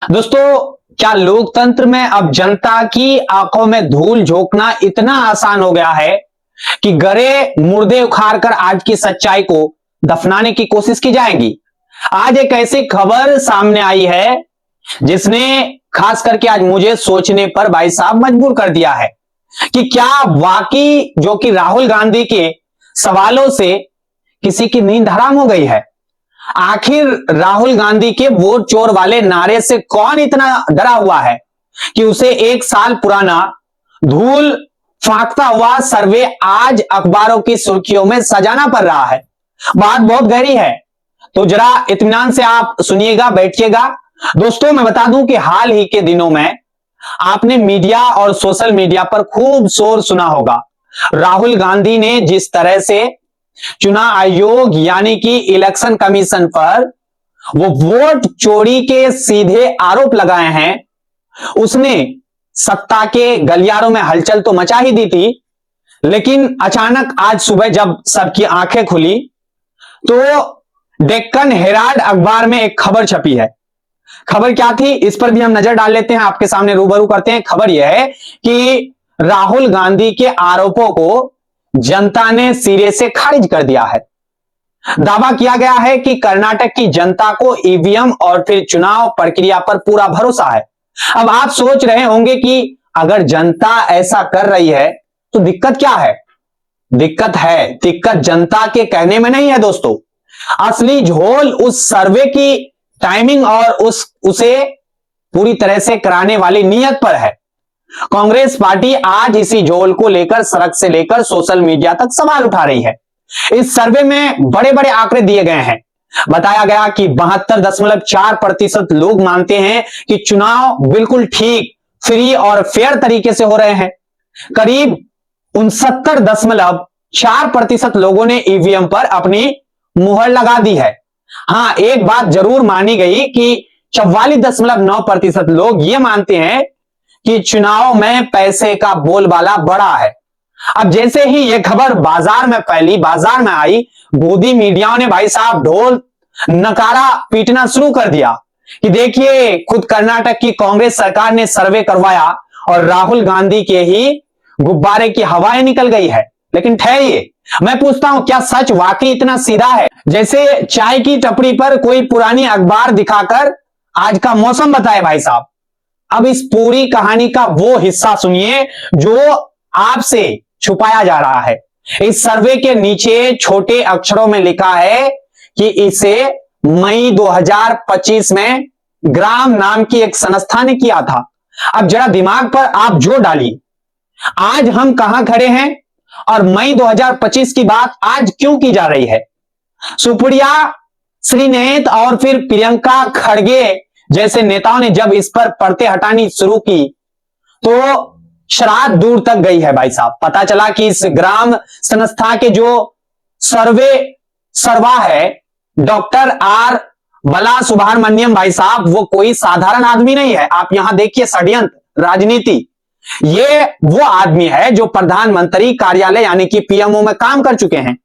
दोस्तों, क्या लोकतंत्र में अब जनता की आंखों में धूल झोंकना इतना आसान हो गया है कि गड़े मुर्दे उखाड़कर आज की सच्चाई को दफनाने की कोशिश की जाएगी। आज एक ऐसी खबर सामने आई है जिसने खास करके आज मुझे सोचने पर भाई साहब मजबूर कर दिया है कि क्या वाकई जो कि राहुल गांधी के सवालों से किसी की नींद हराम हो गई है। आखिर राहुल गांधी के वोट चोर वाले नारे से कौन इतना डरा हुआ है कि उसे एक साल पुराना धूल फांकता हुआ सर्वे आज अखबारों की सुर्खियों में सजाना पड़ रहा है। बात बहुत गहरी है, तो जरा इत्मीनान से आप सुनिएगा, बैठिएगा। दोस्तों, मैं बता दूं कि हाल ही के दिनों में आपने मीडिया और सोशल मीडिया पर खूब शोर सुना होगा। राहुल गांधी ने जिस तरह से चुनाव आयोग यानी कि इलेक्शन कमीशन पर वो वोट चोरी के सीधे आरोप लगाए हैं, उसने सत्ता के गलियारों में हलचल तो मचा ही दी थी। लेकिन अचानक आज सुबह जब सबकी आंखें खुली तो डेक्कन हेराल्ड अखबार में एक खबर छपी है। खबर क्या थी, इस पर भी हम नजर डाल लेते हैं, आपके सामने रूबरू करते हैं। खबर यह है कि राहुल गांधी के आरोपों को जनता ने सिरे से खारिज कर दिया है। दावा किया गया है कि कर्नाटक की जनता को ईवीएम और फिर चुनाव प्रक्रिया पर पूरा भरोसा है। अब आप सोच रहे होंगे कि अगर जनता ऐसा कर रही है तो दिक्कत क्या है। दिक्कत जनता के कहने में नहीं है दोस्तों। असली झोल उस सर्वे की टाइमिंग और उसे पूरी तरह से कराने वाली नीयत पर है। कांग्रेस पार्टी आज इसी झोल को लेकर सड़क से लेकर सोशल मीडिया तक सवाल उठा रही है। इस सर्वे में बड़े बड़े आंकड़े दिए गए हैं। बताया गया कि 72.4% लोग मानते हैं कि चुनाव बिल्कुल ठीक, फ्री और फेयर तरीके से हो रहे हैं। करीब 69.4% लोगों ने ईवीएम पर अपनी मुहर लगा दी है। हां, एक बात जरूर मानी गई कि 44.9% लोग यह मानते हैं कि चुनाव में पैसे का बोलबाला बड़ा है। अब जैसे ही यह खबर बाजार में फैली, बाजार में आई, गोदी मीडिया ने भाई साहब ढोल नकारा पीटना शुरू कर दिया कि देखिए, खुद कर्नाटक की कांग्रेस सरकार ने सर्वे करवाया और राहुल गांधी के ही गुब्बारे की हवाएं निकल गई है। लेकिन ठहरिए, मैं पूछता हूं, क्या सच वाकई इतना सीधा है जैसे चाय की टपरी पर कोई पुरानी अखबार दिखाकर आज का मौसम बताए भाई साहब। अब इस पूरी कहानी का वो हिस्सा सुनिए जो आपसे छुपाया जा रहा है। इस सर्वे के नीचे छोटे अक्षरों में लिखा है कि इसे मई 2025 में ग्राम नाम की एक संस्था ने किया था। अब जरा दिमाग पर आप जोर डालिए, आज हम कहां खड़े हैं और मई 2025 की बात आज क्यों की जा रही है। सुप्रिया श्रीनेत और फिर प्रियंका खड़गे जैसे नेताओं ने जब इस पर पर्दे हटानी शुरू की तो शराब दूर तक गई है भाई साहब। पता चला कि इस ग्राम संस्था के जो सर्वा है डॉक्टर आर बला सुब्रमण्यम भाई साहब, वो कोई साधारण आदमी नहीं है। आप यहां देखिए, षड्यंत्र राजनीति, ये वो आदमी है जो प्रधानमंत्री कार्यालय यानी कि पीएमओ में काम कर चुके हैं।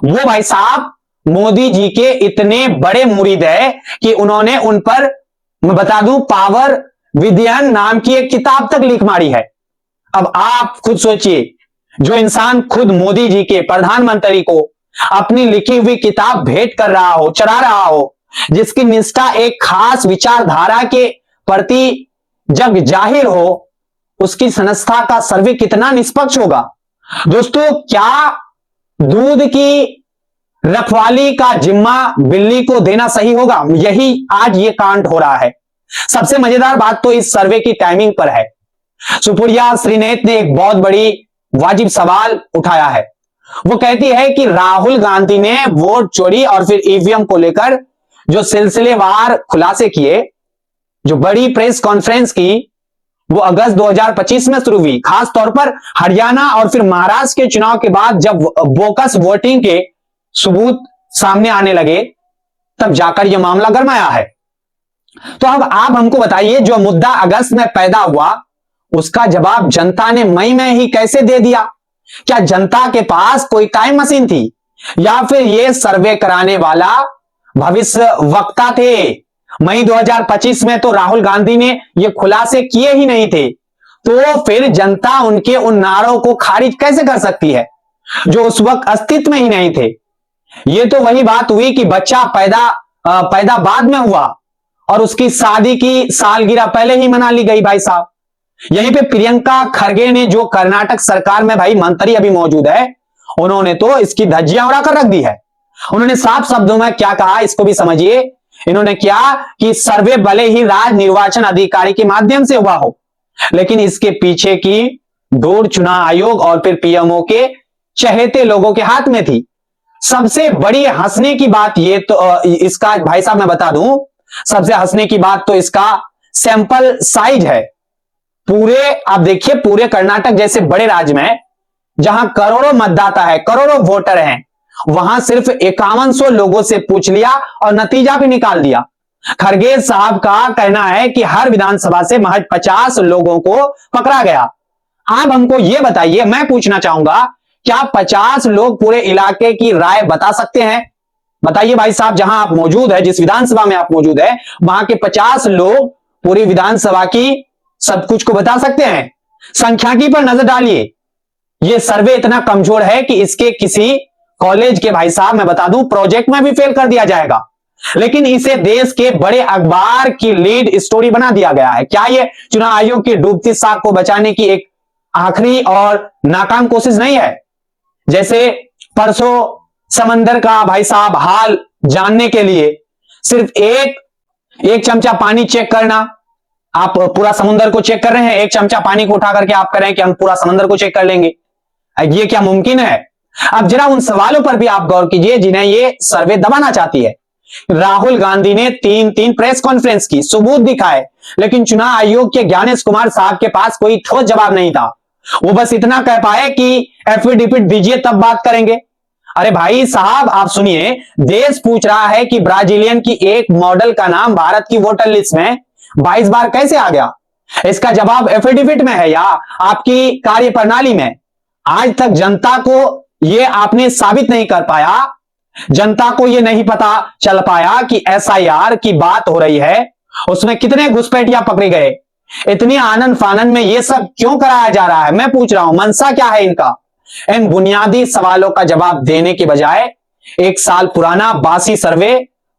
वो भाई साहब मोदी जी के इतने बड़े मुरीद है कि उन्होंने उन पर, मैं बता दूं, पावर विदियन नाम की एक किताब तक लिख मारी है। अब आप खुद सोचिए, जो इंसान खुद मोदी जी के प्रधानमंत्री को अपनी लिखी हुई किताब भेंट कर रहा हो, चढ़ा रहा हो, जिसकी निष्ठा एक खास विचारधारा के प्रति जग जाहिर हो, उसकी संस्था का सर्वे कितना निष्पक्ष होगा। दोस्तों, क्या दूध की रखवाली का जिम्मा बिल्ली को देना सही होगा? यही आज ये कांड हो रहा है। सबसे मजेदार बात तो इस सर्वे की टाइमिंग पर है। सुप्रिया श्रीनेत ने एक बहुत बड़ी वाजिब सवाल उठाया है। वो कहती है कि राहुल गांधी ने वोट चोरी और फिर ईवीएम को लेकर जो सिलसिलेवार खुलासे किए, जो बड़ी प्रेस कॉन्फ्रेंस की, वो अगस्त 2025 में शुरू हुई। खास तौर पर हरियाणा और फिर महाराष्ट्र के चुनाव के बाद जब बोकस वोटिंग के सबूत सामने आने लगे, तब जाकर यह मामला गरमाया है। तो अब आप हमको बताइए, जो मुद्दा अगस्त में पैदा हुआ उसका जवाब जनता ने मई में ही कैसे दे दिया? क्या जनता के पास कोई टाइम मशीन थी या फिर यह सर्वे कराने वाला भविष्य वक्ता थे? मई 2025 में तो राहुल गांधी ने ये खुलासे किए ही नहीं थे, तो फिर जनता उनके उन नारों को खारिज कैसे कर सकती है जो उस वक्त अस्तित्व में ही नहीं थे। ये तो वही बात हुई कि बच्चा पैदा बाद में हुआ और उसकी शादी की सालगिरह पहले ही मना ली गई भाई साहब। यहीं पे प्रियंका खरगे ने, जो कर्नाटक सरकार में भाई मंत्री अभी मौजूद है, उन्होंने तो इसकी धज्जियां उड़ाकर रख दी है। उन्होंने साफ शब्दों में क्या कहा, इसको भी समझिए। इन्होंने क्या कि सर्वे भले ही राज्य निर्वाचन अधिकारी के माध्यम से हुआ हो, लेकिन इसके पीछे की डोर चुनाव आयोग और फिर पीएमओ के चहेते लोगों के हाथ में थी। सबसे बड़ी हंसने की बात ये तो इसका भाई साहब मैं बता दूं, सबसे हंसने की बात तो इसका सैंपल साइज है। पूरे आप देखिए, पूरे कर्नाटक जैसे बड़े राज्य में जहां करोड़ों मतदाता है, करोड़ों वोटर हैं, वहां सिर्फ 5100 लोगों से पूछ लिया और नतीजा भी निकाल दिया। खरगे साहब का कहना है कि हर विधानसभा से महज 50 लोगों को पकड़ा गया। आप हमको यह बताइए, मैं पूछना चाहूंगा, क्या 50 लोग पूरे इलाके की राय बता सकते हैं? बताइए भाई साहब, जहां आप मौजूद है, जिस विधानसभा में आप मौजूद है, वहां के 50 लोग पूरी विधानसभा की सब कुछ को बता सकते हैं? संख्याकी पर नजर डालिए। यह सर्वे इतना कमजोर है कि इसके किसी कॉलेज के भाई साहब मैं बता दूं प्रोजेक्ट में भी फेल कर दिया जाएगा, लेकिन इसे देश के बड़े अखबार की लीड स्टोरी बना दिया गया है। क्या यह चुनाव आयोग की डूबती साख को बचाने की एक आखिरी और नाकाम कोशिश नहीं है? जैसे परसों समंदर का भाई साहब हाल जानने के लिए सिर्फ एक चमचा पानी चेक करना, आप पूरा समुद्र को चेक कर रहे हैं, एक चमचा पानी को उठा करके आप कह रहे हैं कि हम पूरा समुद्र को चेक कर लेंगे। ये क्या मुमकिन है? अब जरा उन सवालों पर भी आप गौर कीजिए जिन्हें ये सर्वे दबाना चाहती है। राहुल गांधी ने तीन प्रेस कॉन्फ्रेंस की, सबूत दिखाए, लेकिन चुनाव आयोग के ज्ञानेश कुमार साहब के पास कोई ठोस जवाब नहीं था। वो बस इतना कह पाए कि एफिडेविट दीजिए तब बात करेंगे। अरे भाई साहब आप सुनिए, देश पूछ रहा है कि ब्राजीलियन की एक मॉडल का नाम भारत की वोटर लिस्ट में 22 बार कैसे आ गया? इसका जवाब एफिडेविट में है या आपकी कार्यप्रणाली में? आज तक जनता को यह आपने साबित नहीं कर पाया, जनता को यह नहीं पता चल पाया कि एसआईआर की बात हो रही है, उसमें कितने घुसपैठिया पकड़े गए। इतनी आनंद फानंद में यह सब क्यों कराया जा रहा है? मैं पूछ रहा हूं, मंशा क्या है इनका? इन बुनियादी सवालों का जवाब देने के बजाय एक साल पुराना बासी सर्वे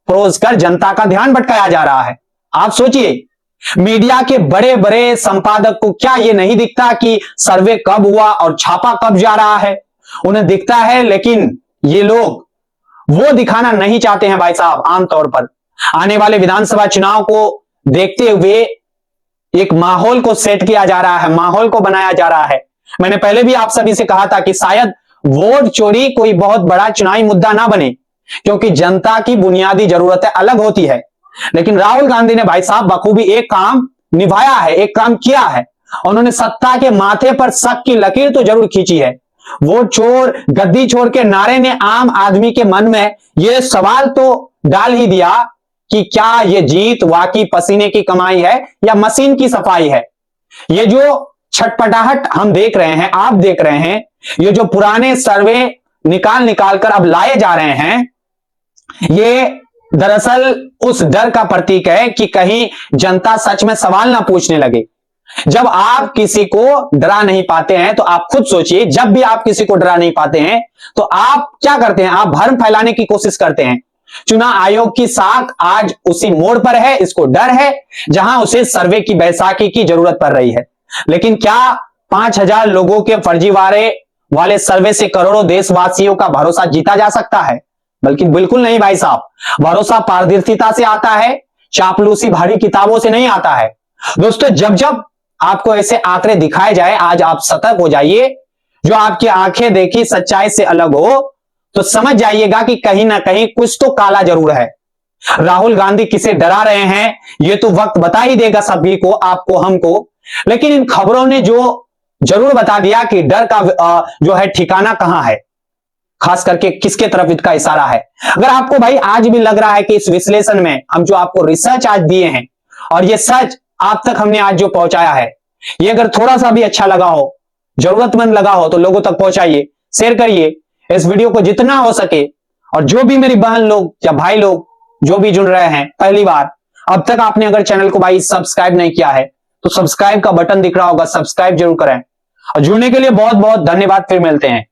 परोस कर जनता का ध्यान भटकाया जा रहा है। आप सोचिए, मीडिया के बड़े बड़े संपादक को क्या यह नहीं दिखता कि सर्वे कब हुआ और छापा कब जा रहा है? उन्हें दिखता है, लेकिन ये लोग वो दिखाना नहीं चाहते हैं भाई साहब। आमतौर पर आने वाले विधानसभा चुनाव को देखते हुए एक माहौल को सेट किया जा रहा है, माहौल को बनाया जा रहा है। मैंने पहले भी आप सभी से कहा था कि शायद वोट चोरी कोई बहुत बड़ा चुनावी मुद्दा ना बने, क्योंकि जनता की बुनियादी जरूरतें अलग होती है। लेकिन राहुल गांधी ने भाई साहब बखूबी एक काम निभाया है, एक काम किया है। उन्होंने सत्ता के माथे पर शक की लकीर तो जरूर खींची है। वोट चोर, गद्दी छोड़ के नारे ने आम आदमी के मन में यह सवाल तो डाल ही दिया कि क्या यह जीत वाकई पसीने की कमाई है या मशीन की सफाई है। ये जो छटपटाहट हम देख रहे हैं, आप देख रहे हैं, ये जो पुराने सर्वे निकाल कर अब लाए जा रहे हैं, ये दरअसल उस डर का प्रतीक है कि कहीं जनता सच में सवाल ना पूछने लगे। जब आप किसी को डरा नहीं पाते हैं तो आप खुद सोचिए, जब भी आप किसी को डरा नहीं पाते हैं तो आप क्या करते हैं? आप भ्रम फैलाने की कोशिश करते हैं। चुनाव आयोग की साख आज उसी मोड़ पर है, इसको डर है जहां उसे सर्वे की बैसाखी की जरूरत पड़ रही है। लेकिन क्या 5000 लोगों के फर्जीवाड़े वाले सर्वे से करोड़ों देशवासियों का भरोसा जीता जा सकता है? बल्कि बिल्कुल नहीं भाई साहब। भरोसा पारदर्शिता से आता है, चापलूसी भारी किताबों से नहीं आता है। दोस्तों, जब जब आपको ऐसे आंकड़े दिखाए जाए, आज आप सतर्क हो जाइए। जो आपकी आंखें देखी सच्चाई से अलग हो तो समझ जाइएगा कि कहीं ना कहीं कुछ तो काला जरूर है। राहुल गांधी किसे डरा रहे हैं ये तो वक्त बता ही देगा सभी को, आपको, हमको। लेकिन इन खबरों ने जो जरूर बता दिया कि डर का जो है ठिकाना कहां है, खास करके किसके तरफ इसका इशारा है। अगर आपको भाई आज भी लग रहा है कि इस विश्लेषण में हम जो आपको रिसर्च आज दिए हैं और ये सच आप तक हमने आज जो पहुंचाया है, ये अगर थोड़ा सा भी अच्छा लगा हो, जरूरतमंद लगा हो, तो लोगों तक पहुंचाइए, शेयर करिए इस वीडियो को जितना हो सके। और जो भी मेरी बहन लोग या भाई लोग जो भी जुड़ रहे हैं पहली बार, अब तक आपने अगर चैनल को भाई सब्सक्राइब नहीं किया है तो सब्सक्राइब का बटन दिख रहा होगा, सब्सक्राइब जरूर करें। और जुड़ने के लिए बहुत बहुत धन्यवाद। फिर मिलते हैं।